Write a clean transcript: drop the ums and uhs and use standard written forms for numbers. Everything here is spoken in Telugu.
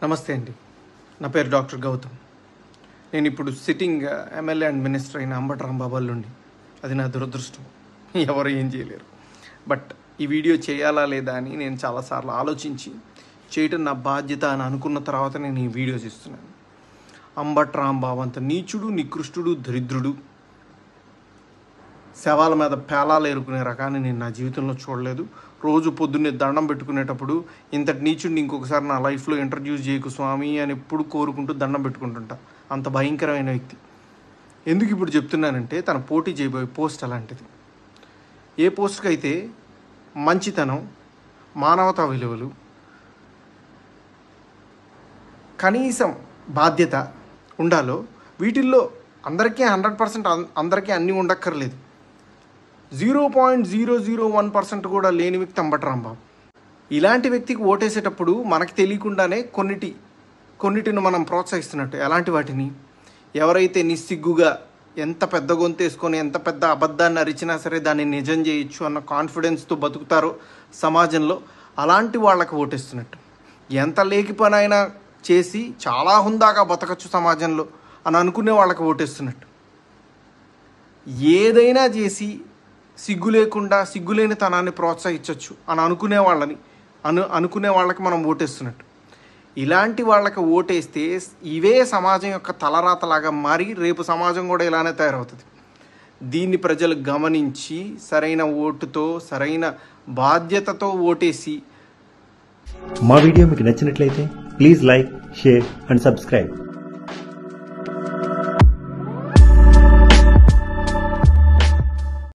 నమస్తే అండి. నా పేరు డాక్టర్ గౌతమ్. నేను ఇప్పుడు సిట్టింగ్ ఎమ్మెల్యే అండ్ మినిస్టర్ అయిన అంబటి రాంబాబు నుండి. అది నా దురదృష్టం, ఎవరు ఏం చేయలేరు. బట్ ఈ వీడియో చేయాలా లేదా అని నేను చాలాసార్లు ఆలోచించి చేయటం నా బాధ్యత అని అనుకున్న తర్వాత నేను ఈ వీడియో చేస్తున్నాను. అంబటి రాంబాబు అంత నీచుడు, నికృష్టుడు, దరిద్రుడు, శవాల మీద పేలాలు ఏరుకునే రకాన్ని నేను నా జీవితంలో చూడలేదు. రోజు పొద్దున్నే దండం పెట్టుకునేటప్పుడు ఇంతటి నీచుడిని ఇంకొకసారి నా లైఫ్లో ఇంట్రడ్యూస్ చేయకు స్వామి అని ఎప్పుడు కోరుకుంటూ దండం పెట్టుకుంటుంటా. అంత భయంకరమైన వ్యక్తి. ఎందుకు ఇప్పుడు చెప్తున్నానంటే తన పోటీ చేయబోయే పోస్ట్ అలాంటిది. ఏ పోస్ట్కి అయితే మంచితనం, మానవతా విలువలు, కనీసం బాధ్యత ఉండాలో వీటిల్లో అందరికీ 100% అందరికీ అన్నీ ఉండక్కర్లేదు. 0.001% కూడా లేని వ్యక్తి అంబటి రాంబాబు. ఇలాంటి వ్యక్తికి ఓటేసేటప్పుడు మనకు తెలియకుండానే కొన్నిటిని మనం ప్రోత్సహిస్తున్నట్టు. ఎలాంటి వాటిని? ఎవరైతే నిస్సిగ్గుగా ఎంత పెద్ద గొంతేసుకొని ఎంత పెద్ద అబద్ధాన్ని అరిచినా సరే దాన్ని నిజం చేయొచ్చు అన్న కాన్ఫిడెన్స్తో బతుకుతారో సమాజంలో, అలాంటి వాళ్ళకి ఓటేస్తున్నట్టు. ఎంత లేకి పని అయినా చేసి చాలా హుందాగా బతకచ్చు సమాజంలో అని అనుకునే వాళ్ళకి ఓటేస్తున్నట్టు. ఏదైనా చేసి సిగ్గు లేకుండా సిగ్గులేని తనాన్ని ప్రోత్సహించవచ్చు అని అనుకునే వాళ్ళకి మనం ఓటేస్తున్నట్టు. ఇలాంటి వాళ్ళకి ఓటేస్తే ఇవే సమాజం యొక్క తలరాతలాగా మారి రేపు సమాజం కూడా ఇలానే తయారవుతుంది. దీన్ని ప్రజలు గమనించి సరైన ఓటుతో, సరైన బాధ్యతతో ఓటేసి. మా వీడియో మీకు నచ్చినట్లయితే please like, share and subscribe.